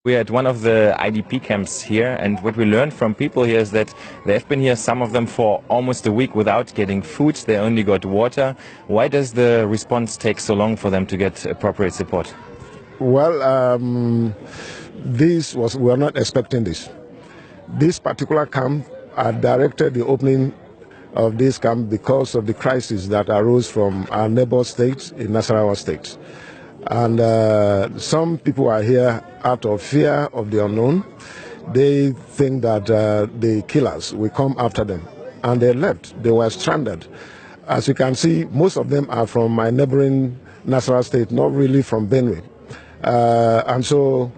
We're at one of the IDP camps here, and what we learned from people here is that they've been here, some of them, for almost a week without getting food. They only got water. Why does the response take so long for them to get appropriate support? Well, we were not expecting this. This particular camp had directed the opening of this camp because of the crisis that arose from our neighbor states in Nasarawa state. And some people are here out of fear of the unknown. They think that the killers will come after them. And they left. They were stranded. As you can see, most of them are from my neighboring Nasarawa state, not really from Benue. And so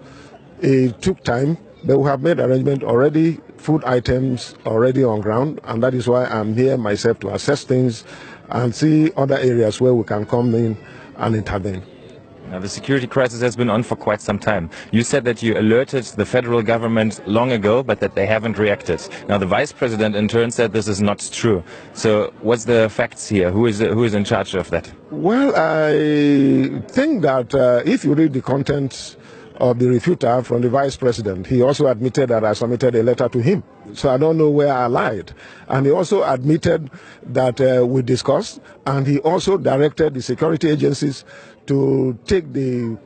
it took time, but we have made arrangement already, food items already on ground, and that is why I'm here myself to assess things and see other areas where we can come in and intervene. Now, the security crisis has been on for quite some time. You said that you alerted the federal government long ago, but that they haven't reacted. Now, the vice president in turn said this is not true. So what's the facts here? Who is in charge of that? Well, I think that if you read the content of the refuter from the vice president, he also admitted that I submitted a letter to him. So I don't know where I lied. And he also admitted that we discussed, and he also directed the security agencies to take the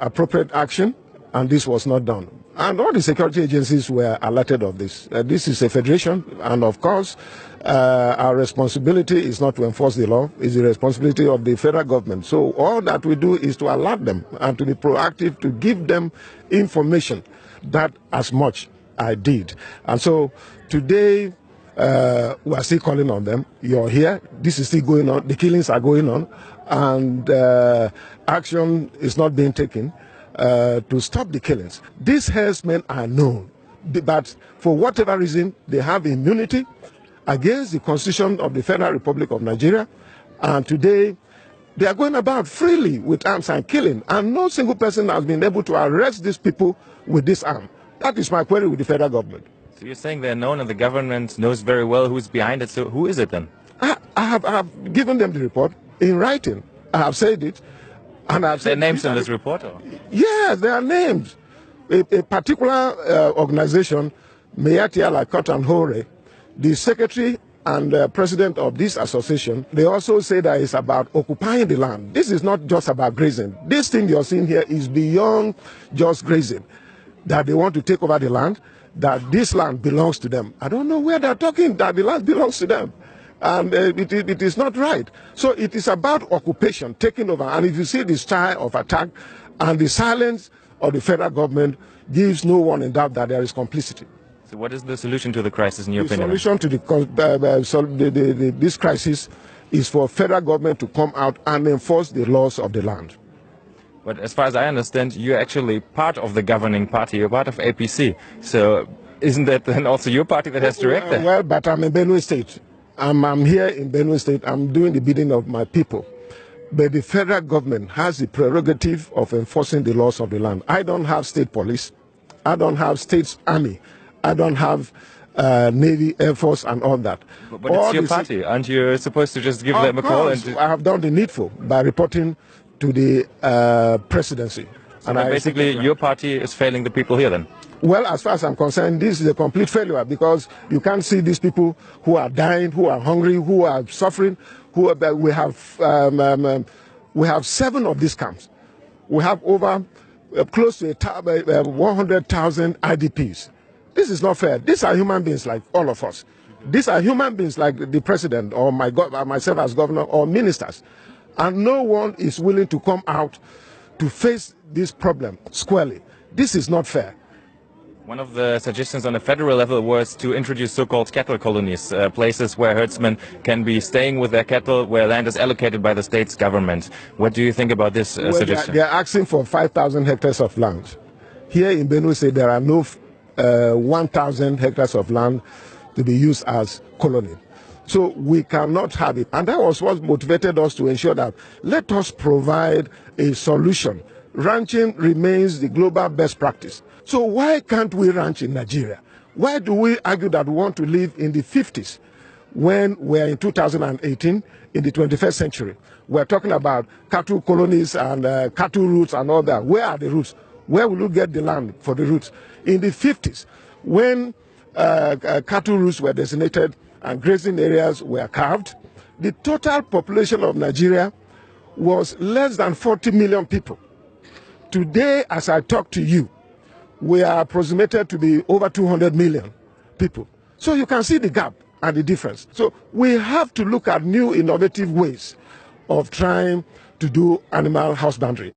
appropriate action, and this was not done. And all the security agencies were alerted of this. This is a federation, and of course, our responsibility is not to enforce the law, it's the responsibility of the federal government. So all that we do is to alert them and to be proactive, to give them information. That as much I did. And so today, we are still calling on them. You're here, this is still going on, the killings are going on, and action is not being taken to stop the killings. These herdsmen are known, but for whatever reason, they have immunity against the Constitution of the Federal Republic of Nigeria, and today they are going about freely with arms and killing, and no single person has been able to arrest these people with this arm. That is my query with the federal government. So you're saying they're known and the government knows very well who's behind it, so who is it then? I have given them the report in writing. I have said it. And I've said their names in this report? Or? Yes, there are names. A particular organization, Meyatia Lakot and Hore, the secretary and president of this association, they also say that it's about occupying the land. This is not just about grazing. This thing you're seeing here is beyond just grazing. That they want to take over the land, that this land belongs to them. I don't know where they're talking that the land belongs to them. And it is not right. So it is about occupation, taking over. And if you see the style of attack and the silence of the federal government gives no one in doubt that there is complicity. So what is the solution to the crisis in your opinion? The solution to this crisis is for federal government to come out and enforce the laws of the land. But as far as I understand, you're actually part of the governing party. You're part of APC. So isn't that then also your party that has directed? Well, but I'm in Benue State. I'm here in Benue State. I'm doing the bidding of my people. But the federal government has the prerogative of enforcing the laws of the land. I don't have state police. I don't have state army. I don't have Navy, Air Force, and all that. But it's your party. Aren't you supposed to just give them a call? I have done the needful by reporting to the presidency. So and basically your party is failing the people here then? Well, as far as I'm concerned, this is a complete failure because you can't see these people who are dying, who are hungry, who are suffering. We have 7 of these camps. We have over close to 100,000 IDPs. This is not fair. These are human beings like all of us. These are human beings like the president or myself as governor or ministers. And no one is willing to come out to face this problem squarely. This is not fair. One of the suggestions on a federal level was to introduce so-called cattle colonies, places where herdsmen can be staying with their cattle, where land is allocated by the state's government. What do you think about this suggestion? They are asking for 5,000 hectares of land. Here in Benue State, there are no 1,000 hectares of land to be used as colony. So we cannot have it. And that was what motivated us to ensure that let us provide a solution. Ranching remains the global best practice. So why can't we ranch in Nigeria? Why do we argue that we want to live in the 50s when we're in 2018, in the 21st century? We're talking about cattle colonies and cattle routes and all that. Where are the routes? Where will you get the land for the roots? In the 50s, when cattle roots were designated and grazing areas were carved, the total population of Nigeria was less than 40 million people. Today, as I talk to you, we are approximated to be over 200 million people. So you can see the gap and the difference. So we have to look at new innovative ways of trying to do animal husbandry.